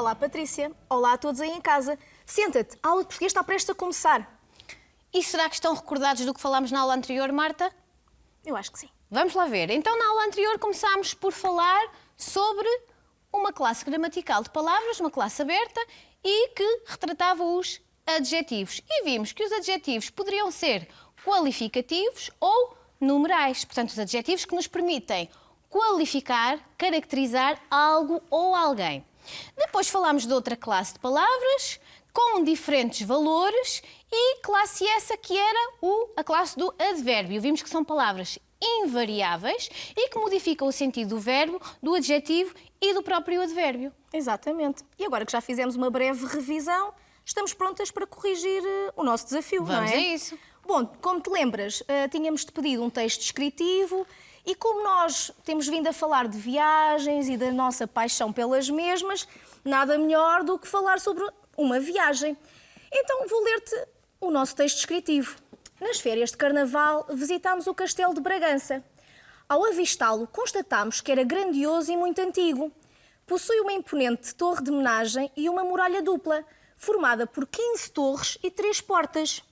Olá, Patrícia. Olá a todos aí em casa. Senta-te, a aula de português está prestes a começar. E será que estão recordados do que falámos na aula anterior, Marta? Eu acho que sim. Vamos lá ver. Então, na aula anterior começámos por falar sobre uma classe gramatical de palavras, uma classe aberta, e que retratava os adjetivos. E vimos que os adjetivos poderiam ser qualificativos ou numerais. Portanto, os adjetivos que nos permitem qualificar, caracterizar algo ou alguém. Depois falámos de outra classe de palavras com diferentes valores e classe essa que era a classe do advérbio. Vimos que são palavras invariáveis e que modificam o sentido do verbo, do adjetivo e do próprio advérbio. Exatamente. E agora que já fizemos uma breve revisão, estamos prontas para corrigir o nosso desafio, não é? Vamos a isso. Bom, como te lembras, tínhamos-te pedido um texto descritivo e como nós temos vindo a falar de viagens e da nossa paixão pelas mesmas, nada melhor do que falar sobre uma viagem. Então vou ler-te o nosso texto descritivo. Nas férias de Carnaval, visitámos o Castelo de Bragança. Ao avistá-lo, constatámos que era grandioso e muito antigo. Possui uma imponente torre de homenagem e uma muralha dupla, formada por 15 torres e 3 portas.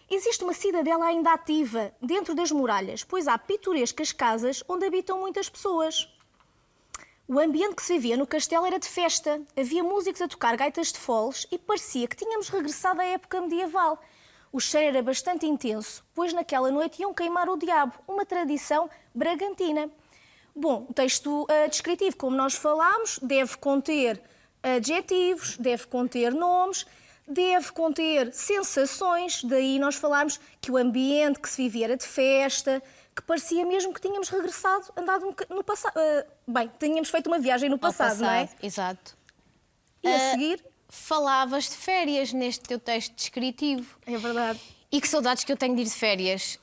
Existe uma cidadela ainda ativa dentro das muralhas, pois há pitorescas casas onde habitam muitas pessoas. O ambiente que se vivia no castelo era de festa. Havia músicos a tocar gaitas de foles e parecia que tínhamos regressado à época medieval. O cheiro era bastante intenso, pois naquela noite iam queimar o diabo, uma tradição bragantina. Bom, o texto descritivo, como nós falámos, deve conter adjetivos, deve conter nomes, deve conter sensações, daí nós falámos que o ambiente que se vivia era de festa, que parecia mesmo que tínhamos regressado, andado no passado. Bem, tínhamos feito uma viagem no passado, não é? Exato. E a seguir? Falavas de férias neste teu texto descritivo. É verdade. E que saudades que eu tenho de ir de férias.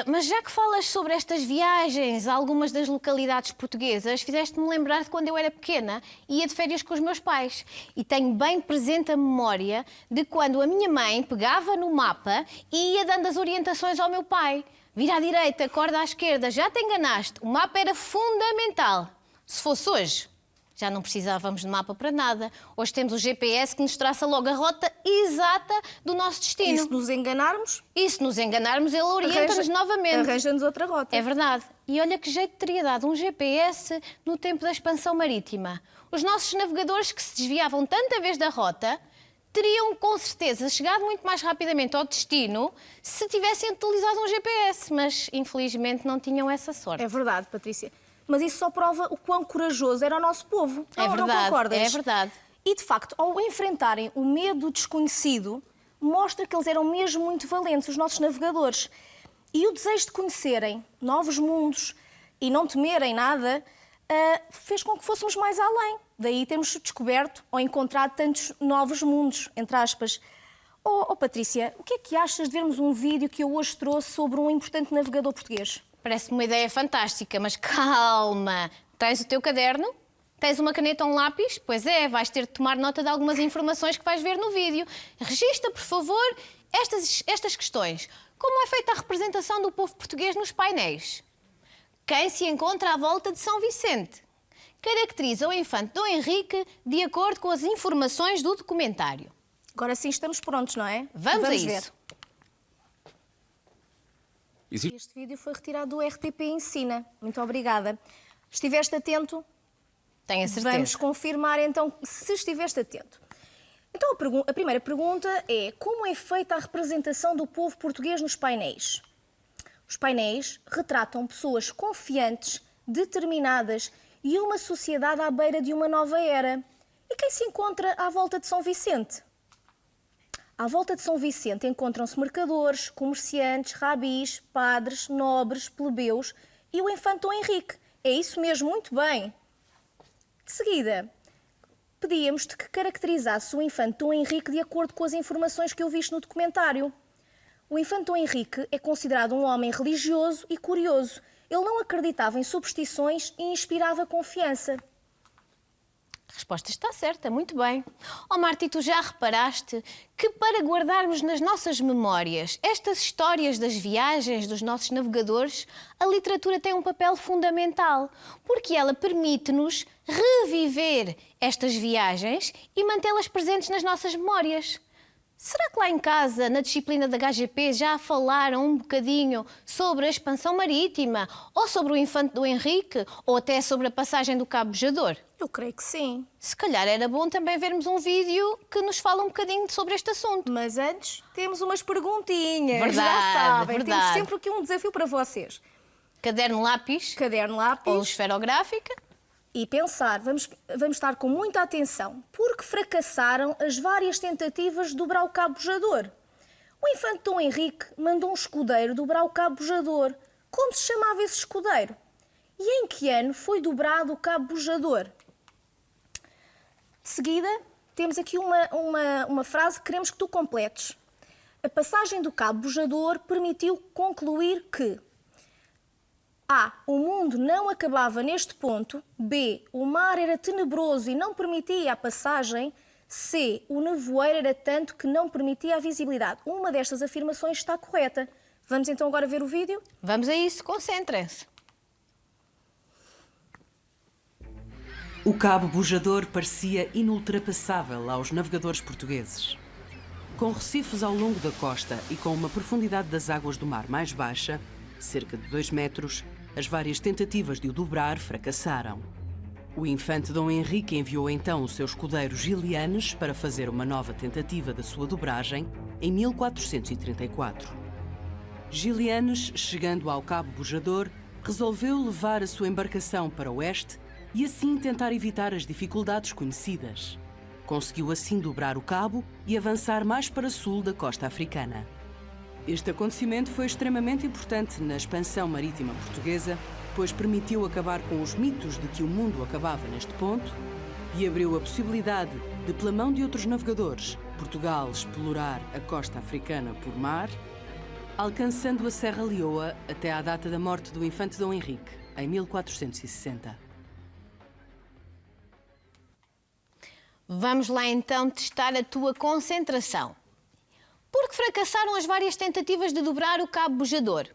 Mas já que falas sobre estas viagens a algumas das localidades portuguesas, fizeste-me lembrar de quando eu era pequena e ia de férias com os meus pais. E tenho bem presente a memória de quando a minha mãe pegava no mapa e ia dando as orientações ao meu pai. Vira à direita, corda à esquerda, já te enganaste. O mapa era fundamental. Se fosse hoje, já não precisávamos de mapa para nada. Hoje temos o GPS que nos traça logo a rota exata do nosso destino. E se nos enganarmos? E se nos enganarmos, ele orienta-nos novamente. Arranja-nos outra rota. É verdade. E olha que jeito teria dado um GPS no tempo da expansão marítima. Os nossos navegadores que se desviavam tanta vez da rota teriam com certeza chegado muito mais rapidamente ao destino se tivessem utilizado um GPS, mas infelizmente não tinham essa sorte. É verdade, Patrícia. Mas isso só prova o quão corajoso era o nosso povo. É verdade, não concordas? é verdade. E, de facto, ao enfrentarem o medo desconhecido, mostra que eles eram mesmo muito valentes, os nossos navegadores. E o desejo de conhecerem novos mundos e não temerem nada fez com que fôssemos mais além. Daí termos descoberto ou encontrado tantos novos mundos, entre aspas. Patrícia, o que é que achas de vermos um vídeo que eu hoje trouxe sobre um importante navegador português? Parece-me uma ideia fantástica, mas calma! Tens o teu caderno? Tens uma caneta ou um lápis? Pois é, vais ter de tomar nota de algumas informações que vais ver no vídeo. Registra, por favor, estas questões. Como é feita a representação do povo português nos painéis? Quem se encontra à volta de São Vicente? Caracteriza o infante Dom Henrique de acordo com as informações do documentário. Agora sim estamos prontos, não é? Vamos a isso. Ver. Este vídeo foi retirado do RTP Ensina. Muito obrigada. Estiveste atento? Tenho a certeza. Vamos confirmar então se estiveste atento. Então a primeira pergunta é: como é feita a representação do povo português nos painéis? Os painéis retratam pessoas confiantes, determinadas e uma sociedade à beira de uma nova era. E quem se encontra à volta de São Vicente? À volta de São Vicente encontram-se mercadores, comerciantes, rabis, padres, nobres, plebeus e o infante Dom Henrique. É isso mesmo, muito bem. De seguida, pedíamos-te que caracterizasse o infante Dom Henrique de acordo com as informações que eu viste no documentário. O infante Dom Henrique é considerado um homem religioso e curioso. Ele não acreditava em superstições e inspirava confiança. A resposta está certa, muito bem. Oh, Marta, e tu já reparaste que para guardarmos nas nossas memórias estas histórias das viagens dos nossos navegadores, a literatura tem um papel fundamental, porque ela permite-nos reviver estas viagens e mantê-las presentes nas nossas memórias. Será que lá em casa, na disciplina da HGP, já falaram um bocadinho sobre a expansão marítima, ou sobre o Infante Dom Henrique, ou até sobre a passagem do Cabo Bojador? Eu creio que sim. Se calhar era bom também vermos um vídeo que nos fala um bocadinho sobre este assunto. Mas antes, temos umas perguntinhas. Verdade, Já sabem, verdade. temos sempre aqui um desafio para vocês. Caderno lápis Caderno lápis. ou esferográfica. E pensar, vamos estar com muita atenção, porque fracassaram as várias tentativas de dobrar o Cabo Bojador. O Infante Dom Henrique mandou um escudeiro dobrar o Cabo Bojador. Como se chamava esse escudeiro? E em que ano foi dobrado o Cabo Bojador? De seguida, temos aqui uma frase que queremos que tu completes. A passagem do Cabo Bojador permitiu concluir que A. O mundo não acabava neste ponto. B. O mar era tenebroso e não permitia a passagem. C. O nevoeiro era tanto que não permitia a visibilidade. Uma destas afirmações está correta. Vamos então agora ver o vídeo? Vamos a isso, concentrem-se. O Cabo Bojador parecia inultrapassável aos navegadores portugueses. Com recifes ao longo da costa e com uma profundidade das águas do mar mais baixa, cerca de 2 metros, as várias tentativas de o dobrar fracassaram. O Infante Dom Henrique enviou então o seu escudeiro Gilianes para fazer uma nova tentativa da sua dobragem em 1434. Gilianes, chegando ao Cabo Bojador, resolveu levar a sua embarcação para o oeste e assim tentar evitar as dificuldades conhecidas. Conseguiu assim dobrar o cabo e avançar mais para sul da costa africana. Este acontecimento foi extremamente importante na expansão marítima portuguesa, pois permitiu acabar com os mitos de que o mundo acabava neste ponto e abriu a possibilidade de, pela mão de outros navegadores, Portugal explorar a costa africana por mar, alcançando a Serra Leoa até à data da morte do Infante Dom Henrique, em 1460. Vamos lá então testar a tua concentração. Por que fracassaram as várias tentativas de dobrar o Cabo Bojador?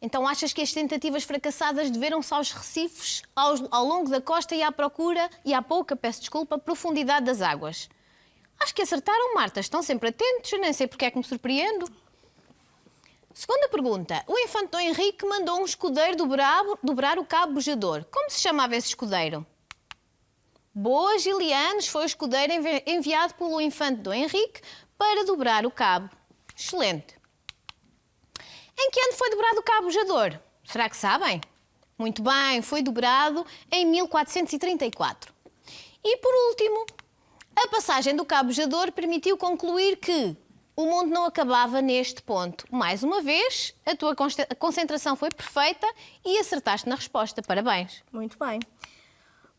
Então achas que as tentativas fracassadas deveram-se aos recifes, ao longo da costa e à procura, e à pouca, peço desculpa, profundidade das águas? Acho que acertaram, Marta. Estão sempre atentos, eu nem sei porque é que me surpreendo. Segunda pergunta. O Infante Dom Henrique mandou um escudeiro dobrar o Cabo Bojador. Como se chamava esse escudeiro? Boa, Gilianes foi o escudeiro enviado pelo Infante Dom Henrique para dobrar o cabo. Excelente. Em que ano foi dobrado o Cabo Bojador? Será que sabem? Muito bem, foi dobrado em 1434. E por último, a passagem do Cabo Bojador permitiu concluir que o mundo não acabava neste ponto. Mais uma vez, a tua concentração foi perfeita e acertaste na resposta. Parabéns. Muito bem.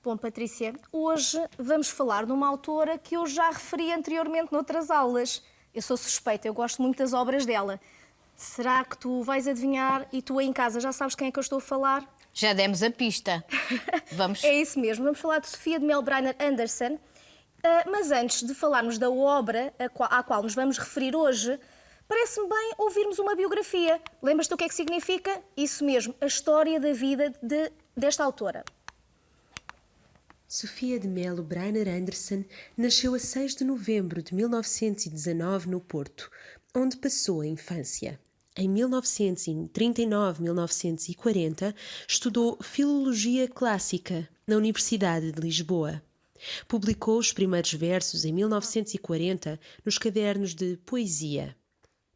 Bom, Patrícia, hoje vamos falar de uma autora que eu já referi anteriormente noutras aulas. Eu sou suspeita, eu gosto muito das obras dela. Será que tu vais adivinhar e tu aí em casa já sabes quem é que eu estou a falar? Já demos a pista. Vamos. É isso mesmo, vamos falar de Sofia de Melbrenner Anderson. Mas antes de falarmos da obra à qual nos vamos referir hoje, parece-me bem ouvirmos uma biografia. Lembras-te o que é que significa? Isso mesmo, a história da vida desta autora. Sofia de Melo Breiner Anderson nasceu a 6 de novembro de 1919 no Porto, onde passou a infância. Em 1939-1940, estudou Filologia Clássica na Universidade de Lisboa. Publicou os primeiros versos em 1940 nos cadernos de poesia.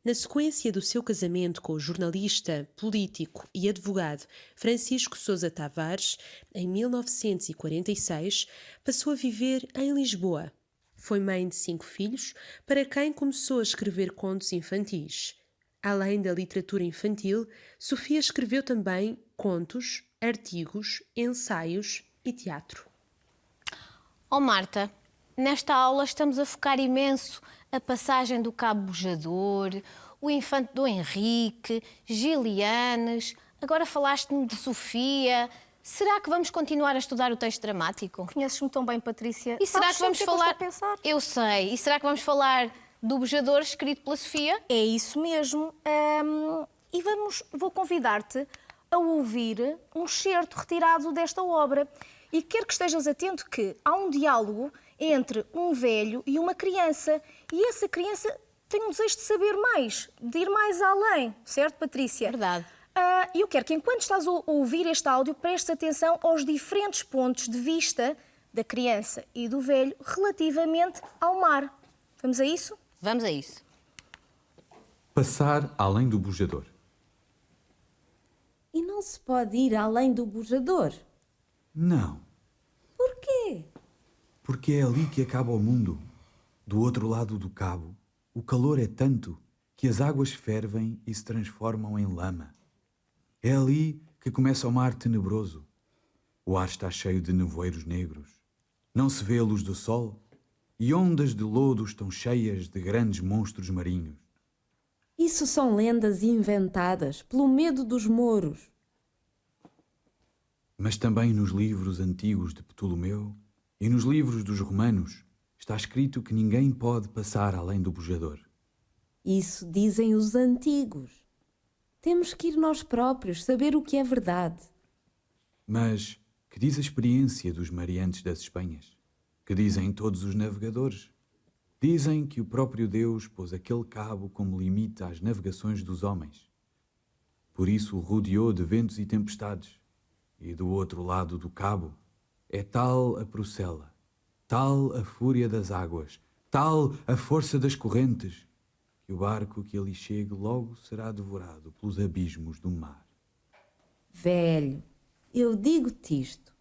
Na sequência do seu casamento com o jornalista, político e advogado Francisco Sousa Tavares, em 1946, passou a viver em Lisboa. Foi mãe de 5 filhos, para quem começou a escrever contos infantis. Além da literatura infantil, Sofia escreveu também contos, artigos, ensaios e teatro. Oh Marta, nesta aula estamos a focar imenso a passagem do Cabo Bojador, o Infante Dom Henrique, Gilianes, agora falaste-me de Sofia. Será que vamos continuar a estudar o texto dramático? Conheces-me tão bem, Patrícia. E será Sabes que vamos sempre o falar... eu estou a pensar? Eu sei. E será que vamos falar do Bujador escrito pela Sofia? É isso mesmo. E vou convidar-te a ouvir um excerto retirado desta obra. E quero que estejas atento que há um diálogo entre um velho e uma criança. E essa criança tem um desejo de saber mais, de ir mais além. Certo, Patrícia? Verdade. E eu quero que, enquanto estás a ouvir este áudio, prestes atenção aos diferentes pontos de vista da criança e do velho relativamente ao mar. Vamos a isso? Vamos a isso. Passar além do bujador. E não se pode ir além do bujador. Não, Porquê? porque é ali que acaba o mundo. Do outro lado do cabo, o calor é tanto que as águas fervem e se transformam em lama. É ali que começa o mar tenebroso. O ar está cheio de nevoeiros negros. Não se vê a luz do sol e ondas de lodo estão cheias de grandes monstros marinhos. Isso são lendas inventadas pelo medo dos mouros. Mas também nos livros antigos de Ptolomeu e nos livros dos romanos está escrito que ninguém pode passar além do bujador. Isso dizem os antigos. Temos que ir nós próprios saber o que é verdade. Mas que diz a experiência dos mariantes das Espanhas? Que dizem todos os navegadores? Dizem que o próprio Deus pôs aquele cabo como limite às navegações dos homens. Por isso o rodeou de ventos e tempestades. E do outro lado do cabo é tal a procela, tal a fúria das águas, tal a força das correntes, que o barco que ali chegue logo será devorado pelos abismos do mar. Velho, eu digo-te isto.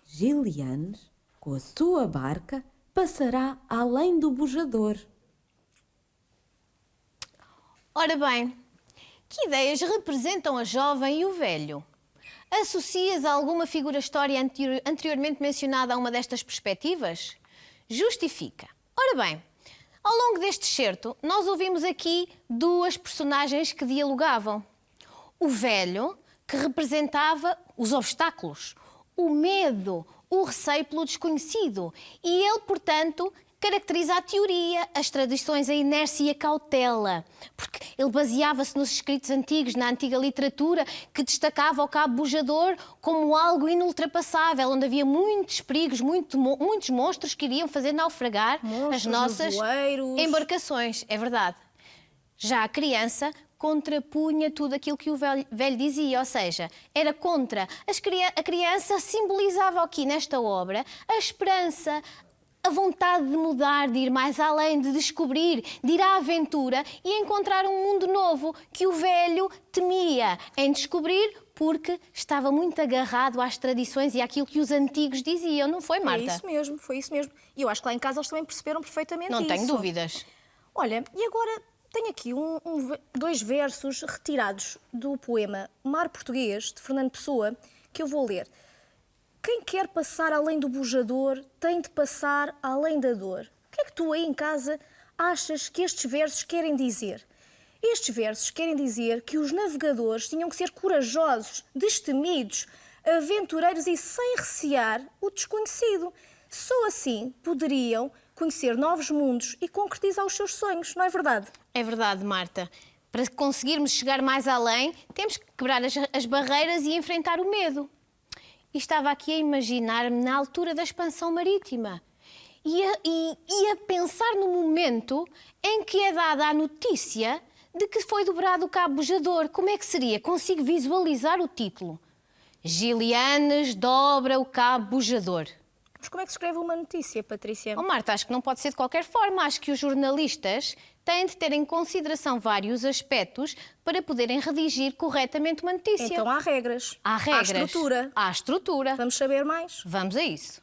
Gilianes, com a sua barca, passará além do bujador. Ora bem, que ideias representam a jovem e o velho? Associas a alguma figura histórica anteriormente mencionada a uma destas perspectivas? Justifica. Ora bem, ao longo deste excerto, nós ouvimos aqui duas personagens que dialogavam. O velho, que representava os obstáculos, o medo, o receio pelo desconhecido. E ele, portanto, caracteriza a teoria, as tradições, a inércia e a cautela. Porque ele baseava-se nos escritos antigos, na antiga literatura, que destacava o cabo bujador como algo inultrapassável, onde havia muitos perigos, muitos monstros que iriam fazer naufragar as nossas nevoeiros. embarcações. É verdade. Já a criança contrapunha tudo aquilo que o velho dizia, ou seja, era contra. A criança simbolizava aqui nesta obra a esperança, a vontade de mudar, de ir mais além, de descobrir, de ir à aventura e encontrar um mundo novo que o velho temia em descobrir porque estava muito agarrado às tradições e àquilo que os antigos diziam, não foi, Marta? Foi isso mesmo. E eu acho que lá em casa eles também perceberam perfeitamente isso. Não tenho dúvidas. Olha, e agora tenho aqui dois versos retirados do poema Mar Português, de Fernando Pessoa, que eu vou ler. Quem quer passar além do bujador tem de passar além da dor. O que é que tu aí em casa achas que estes versos querem dizer? Estes versos querem dizer que os navegadores tinham que ser corajosos, destemidos, aventureiros e sem recear o desconhecido. Só assim poderiam conhecer novos mundos e concretizar os seus sonhos, não é verdade? É verdade, Marta. Para conseguirmos chegar mais além, temos que quebrar as barreiras e enfrentar o medo. E estava aqui a imaginar-me na altura da expansão marítima e a pensar no momento em que é dada a notícia de que foi dobrado o cabo bujador. Como é que seria? Consigo visualizar o título. Gilianes dobra o cabo bujador. Mas como é que se escreve uma notícia, Patrícia? Oh, Marta, acho que não pode ser de qualquer forma. Acho que os jornalistas têm de ter em consideração vários aspectos para poderem redigir corretamente uma notícia. Então há regras. Há regras. Há estrutura. Há estrutura. Vamos saber mais? Vamos a isso.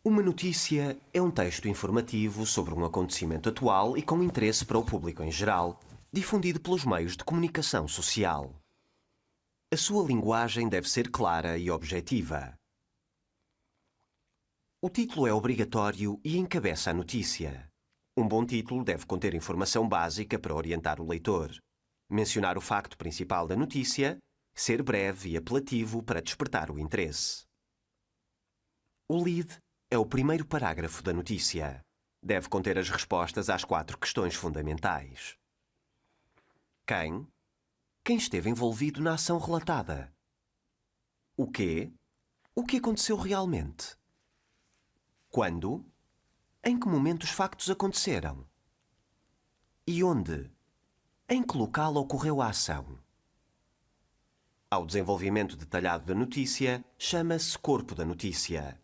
Uma notícia é um texto informativo sobre um acontecimento atual e com interesse para o público em geral, difundido pelos meios de comunicação social. A sua linguagem deve ser clara e objetiva. O título é obrigatório e encabeça a notícia. Um bom título deve conter informação básica para orientar o leitor. mencionar o facto principal da notícia, ser breve e apelativo para despertar o interesse. O lead é o primeiro parágrafo da notícia. Deve conter as respostas às 4 questões fundamentais. Quem? Quem esteve envolvido na ação relatada? O quê? O que aconteceu realmente? Quando? Em que momento os factos aconteceram? E onde? Em que local ocorreu a ação? Ao desenvolvimento detalhado da notícia, chama-se corpo da notícia.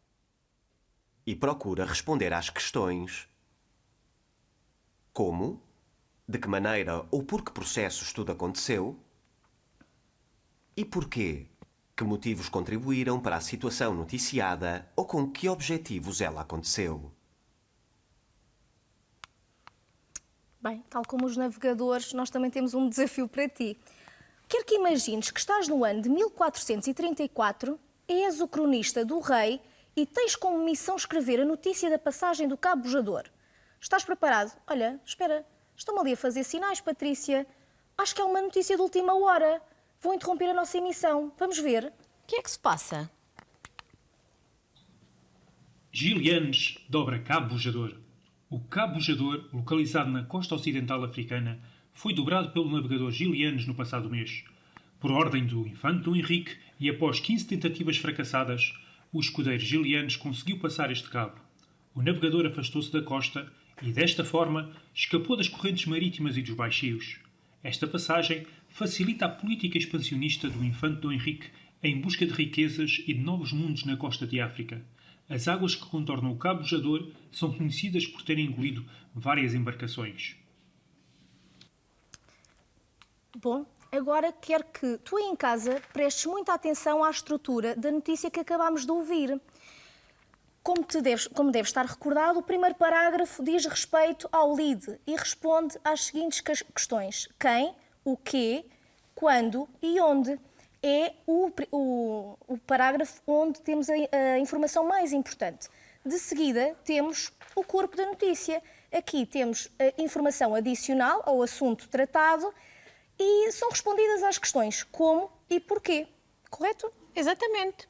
E procura responder às questões: como? De que maneira ou por que processos tudo aconteceu? E porquê? Que motivos contribuíram para a situação noticiada ou com que objetivos ela aconteceu? Bem, tal como os navegadores, nós também temos um desafio para ti. Quero que imagines que estás no ano de 1434, és o cronista do rei e tens como missão escrever a notícia da passagem do Cabo Bojador. Estás preparado? Olha, espera, estão-me ali a fazer sinais, Patrícia. Acho que é uma notícia de última hora. Vou interromper a nossa emissão. Vamos ver. O que é que se passa? Gilianes dobra Cabo Bojador. O Cabo Bojador, localizado na costa ocidental africana, foi dobrado pelo navegador Gilianes no passado mês. Por ordem do infante Dom Henrique e após 15 tentativas fracassadas, o escudeiro Gilianes conseguiu passar este cabo. O navegador afastou-se da costa e, desta forma, escapou das correntes marítimas e dos baixios. Esta passagem facilita a política expansionista do infante Dom Henrique em busca de riquezas e de novos mundos na costa de África. As águas que contornam o Cabo Bojador são conhecidas por terem engolido várias embarcações. Bom, agora quero que tu aí em casa prestes muita atenção à estrutura da notícia que acabámos de ouvir. Como deve estar recordado, o primeiro parágrafo diz respeito ao lead e responde às seguintes questões: quem, o quê, quando e onde. É o parágrafo onde temos a informação mais importante. De seguida, temos o corpo da notícia. Aqui temos a informação adicional ao assunto tratado e são respondidas às questões como e porquê. Correto? Exatamente.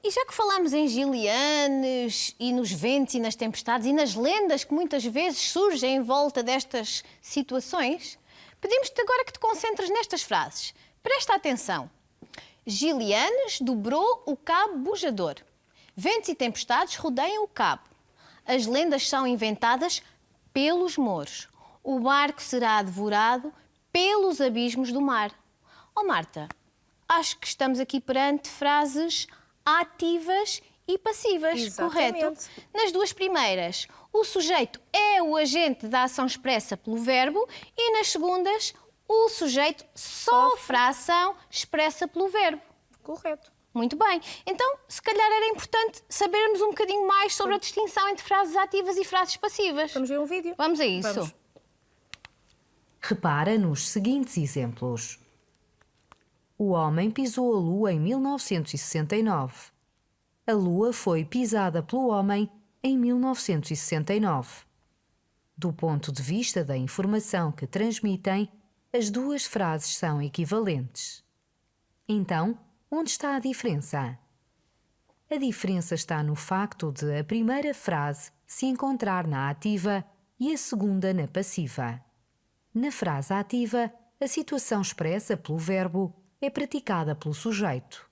E já que falamos em Gilianes e nos ventos e nas tempestades e nas lendas que muitas vezes surgem em volta destas situações, pedimos-te agora que te concentres nestas frases. Presta atenção. Gilianes dobrou o Cabo Bojador. Ventos e tempestades rodeiam o cabo. As lendas são inventadas pelos mouros. O barco será devorado pelos abismos do mar. Oh, Marta, acho que estamos aqui perante frases ativas e passivas, Exatamente. correto? Nas duas primeiras, o sujeito é o agente da ação expressa pelo verbo e nas segundas, o sujeito sofre a ação expressa pelo verbo. Correto. Muito bem. Então, se calhar era importante sabermos um bocadinho mais sobre a distinção entre frases ativas e frases passivas. Vamos ver um vídeo? Vamos a isso. Vamos. Repara nos seguintes exemplos. O homem pisou a Lua em 1969. A Lua foi pisada pelo homem em 1969. Do ponto de vista da informação que transmitem, as duas frases são equivalentes. Então, onde está a diferença? A diferença está no facto de a primeira frase se encontrar na ativa e a segunda na passiva. Na frase ativa, a situação expressa pelo verbo é praticada pelo sujeito.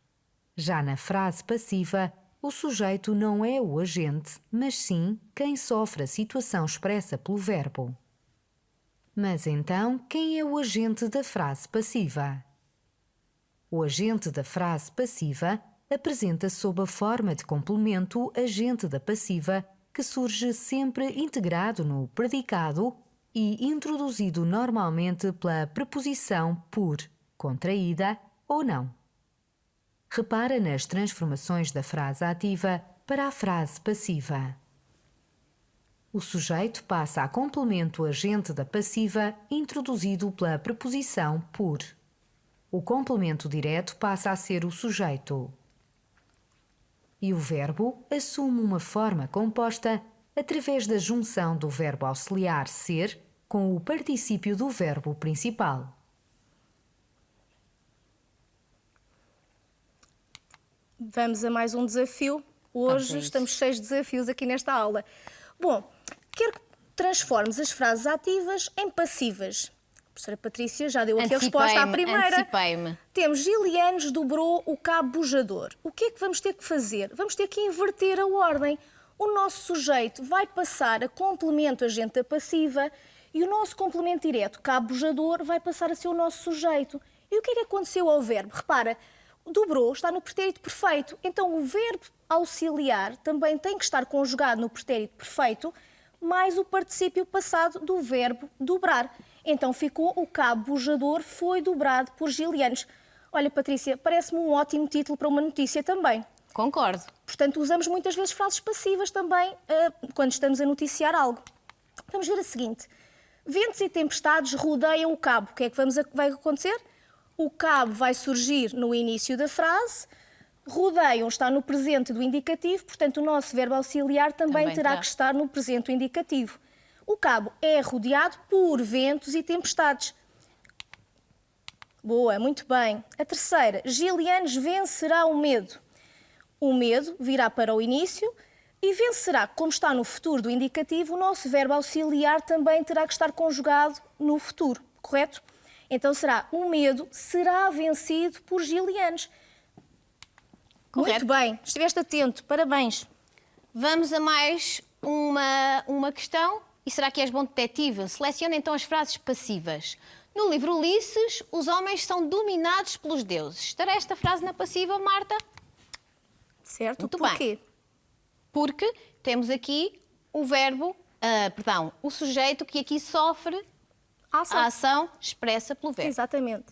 Já na frase passiva, o sujeito não é o agente, mas sim quem sofre a situação expressa pelo verbo. Mas então, quem é o agente da frase passiva? O agente da frase passiva apresenta-se sob a forma de complemento agente da passiva, que surge sempre integrado no predicado e introduzido normalmente pela preposição por, contraída ou não. Repara nas transformações da frase ativa para a frase passiva. O sujeito passa a complemento agente da passiva introduzido pela preposição por. O complemento direto passa a ser o sujeito. E o verbo assume uma forma composta através da junção do verbo auxiliar ser com o particípio do verbo principal. Vamos a mais um desafio. Hoje estamos cheios de desafios aqui nesta aula. Bom, quero que transformes as frases ativas em passivas. A professora Patrícia já deu aqui a resposta à primeira. Antecipei-me. Temos Gilianos dobrou o cabo bujador. O que é que vamos ter que fazer? Vamos ter que inverter a ordem. O nosso sujeito vai passar a complemento agente da passiva e o nosso complemento direto, cabo bujador, vai passar a ser o nosso sujeito. E o que é que aconteceu ao verbo? Repara, dobrou está no pretérito perfeito. Então, o verbo auxiliar também tem que estar conjugado no pretérito perfeito, mais o particípio passado do verbo dobrar. Então, ficou o cabo bujador foi dobrado por Gilianos. Olha, Patrícia, parece-me um ótimo título para uma notícia também. Concordo. Portanto, usamos muitas vezes frases passivas também quando estamos a noticiar algo. Vamos ver a seguinte. Ventos e tempestades rodeiam o cabo. O que é que vai acontecer? O cabo vai surgir no início da frase. Rodeiam está no presente do indicativo, portanto, o nosso verbo auxiliar também terá que estar no presente do indicativo. O cabo é rodeado por ventos e tempestades. Boa, muito bem. A terceira, Gilianos vencerá o medo. O medo virá para o início e vencerá, como está no futuro do indicativo, o nosso verbo auxiliar também terá que estar conjugado no futuro, correto? Então será, o medo será vencido por Gilianos. Correto. Muito bem, estiveste atento, parabéns. Vamos a mais uma questão. E será que és bom detetive? Seleciona então as frases passivas. No livro Ulisses, os homens são dominados pelos deuses. Estará esta frase na passiva, Marta? Certo, Muito porquê? bem. Porque temos aqui o verbo, o sujeito que aqui sofre a ação expressa pelo verbo. Exatamente.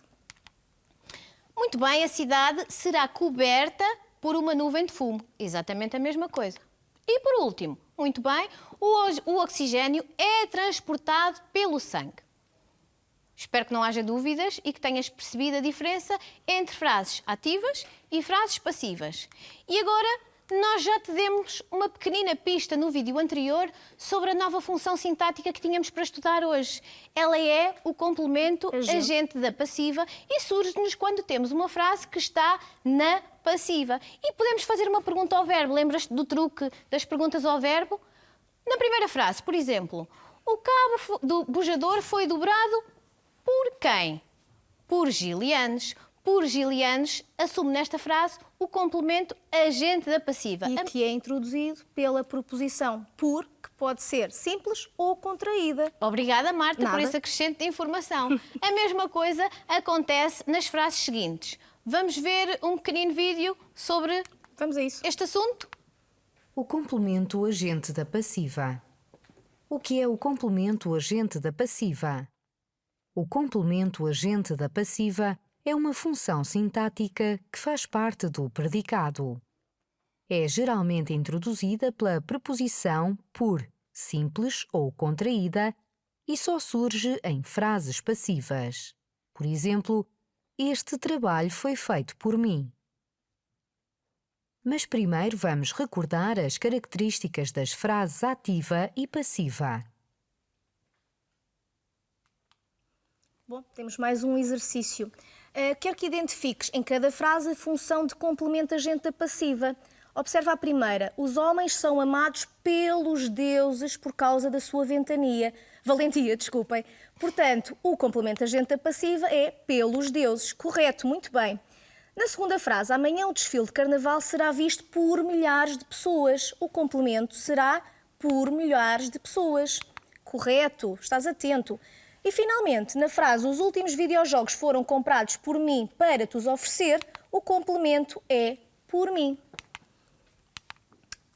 Muito bem, a cidade será coberta por uma nuvem de fumo. Exatamente a mesma coisa. E por último, muito bem, o oxigênio é transportado pelo sangue. Espero que não haja dúvidas e que tenhas percebido a diferença entre frases ativas e frases passivas. E agora, nós já te demos uma pequenina pista no vídeo anterior sobre a nova função sintática que tínhamos para estudar hoje. Ela é o complemento agente da passiva e surge-nos quando temos uma frase que está na passiva. E podemos fazer uma pergunta ao verbo. Lembras-te do truque das perguntas ao verbo? Na primeira frase, por exemplo, o cabo do bujador foi dobrado por quem? Por Gilianos. Por Gilianos assume nesta frase o complemento agente da passiva. E que é introduzido pela preposição por, que pode ser simples ou contraída. Obrigada, Marta, Nada. por esse acrescente de informação. A mesma coisa acontece nas frases seguintes. Vamos ver um pequenino vídeo sobre Vamos a isso. este assunto? O complemento agente da passiva. O que é o complemento agente da passiva? O complemento agente da passiva é uma função sintática que faz parte do predicado. É geralmente introduzida pela preposição por, simples ou contraída, e só surge em frases passivas. Por exemplo, este trabalho foi feito por mim. Mas primeiro vamos recordar as características das frases ativa e passiva. Bom, temos mais um exercício. Quero que identifiques em cada frase a função de complemento agente da passiva. Observa a primeira. Os homens são amados pelos deuses por causa da sua valentia, desculpem. Portanto, o complemento agente da passiva é pelos deuses. Correto, muito bem. Na segunda frase, amanhã o desfile de carnaval será visto por milhares de pessoas. O complemento será por milhares de pessoas. Correto, estás atento. E finalmente, na frase, os últimos videojogos foram comprados por mim para te os oferecer, o complemento é por mim.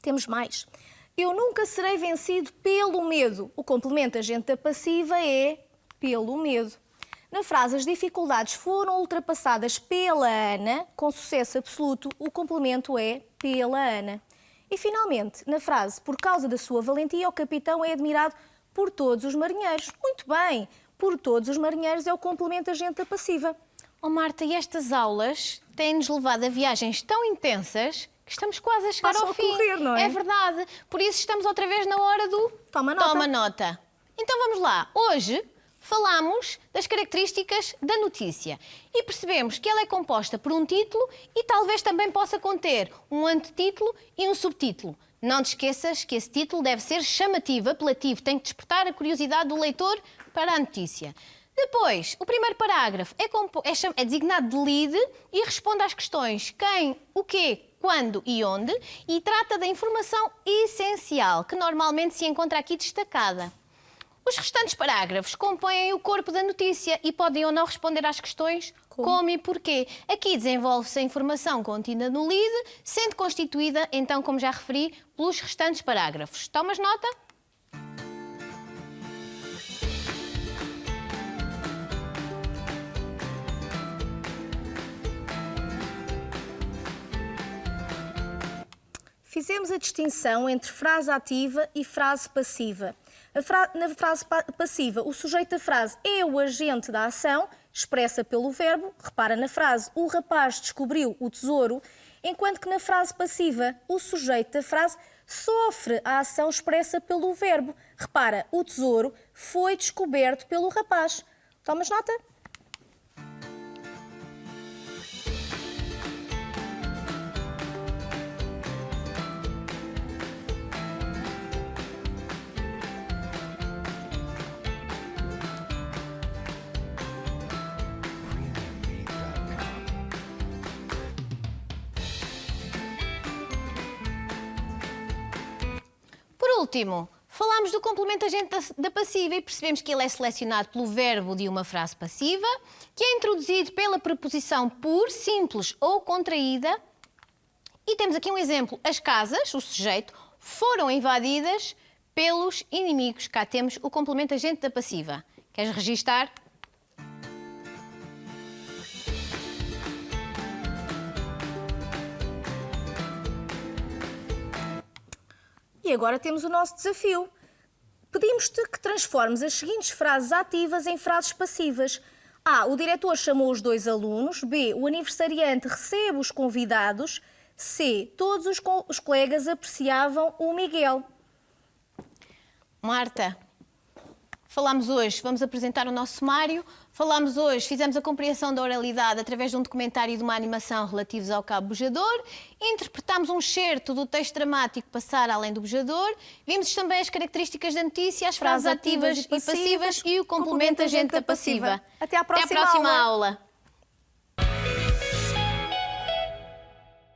Temos mais. Eu nunca serei vencido pelo medo. O complemento agente da passiva é pelo medo. Na frase, as dificuldades foram ultrapassadas pela Ana, com sucesso absoluto, o complemento é pela Ana. E finalmente, na frase, por causa da sua valentia, o capitão é admirado por todos os marinheiros. Muito bem, por todos os marinheiros é o complemento agente da passiva. Oh, Marta, e estas aulas têm-nos levado a viagens tão intensas que estamos quase a chegar Passam ao a fim. correr, não é? É verdade. Por isso estamos outra vez na hora do Toma nota. Toma nota. Então vamos lá. Hoje falamos das características da notícia e percebemos que ela é composta por um título e talvez também possa conter um antetítulo e um subtítulo. Não te esqueças que esse título deve ser chamativo, apelativo, tem que despertar a curiosidade do leitor para a notícia. Depois, o primeiro parágrafo é designado de lead e responde às questões quem, o quê, quando e onde e trata da informação essencial, que normalmente se encontra aqui destacada. Os restantes parágrafos compõem o corpo da notícia e podem ou não responder às questões como e porquê. Aqui desenvolve-se a informação contida no lead, sendo constituída, então, como já referi, pelos restantes parágrafos. Tomas nota? Fizemos a distinção entre frase ativa e frase passiva. Na frase passiva, o sujeito da frase é o agente da ação, expressa pelo verbo. Repara, na frase, o rapaz descobriu o tesouro, enquanto que na frase passiva, o sujeito da frase sofre a ação expressa pelo verbo. Repara, o tesouro foi descoberto pelo rapaz. Tomas nota? Por último, falámos do complemento agente da passiva e percebemos que ele é selecionado pelo verbo de uma frase passiva, que é introduzido pela preposição por, simples ou contraída. E temos aqui um exemplo. As casas, o sujeito, foram invadidas pelos inimigos. Cá temos o complemento agente da passiva. Queres registar? E agora temos o nosso desafio. Pedimos-te que transformes as seguintes frases ativas em frases passivas. A. O diretor chamou os 2 alunos. B. O aniversariante recebe os convidados. C. Todos os colegas apreciavam o Miguel. Marta, falámos hoje, vamos apresentar o nosso sumário. Falámos hoje, fizemos a compreensão da oralidade através de um documentário e de uma animação relativos ao cabo bujador. Interpretámos um excerto do texto dramático Passar Além do Bujador. Vimos também as características da notícia, as frases ativas e passivas e o complemento agente da passiva. Até à próxima aula.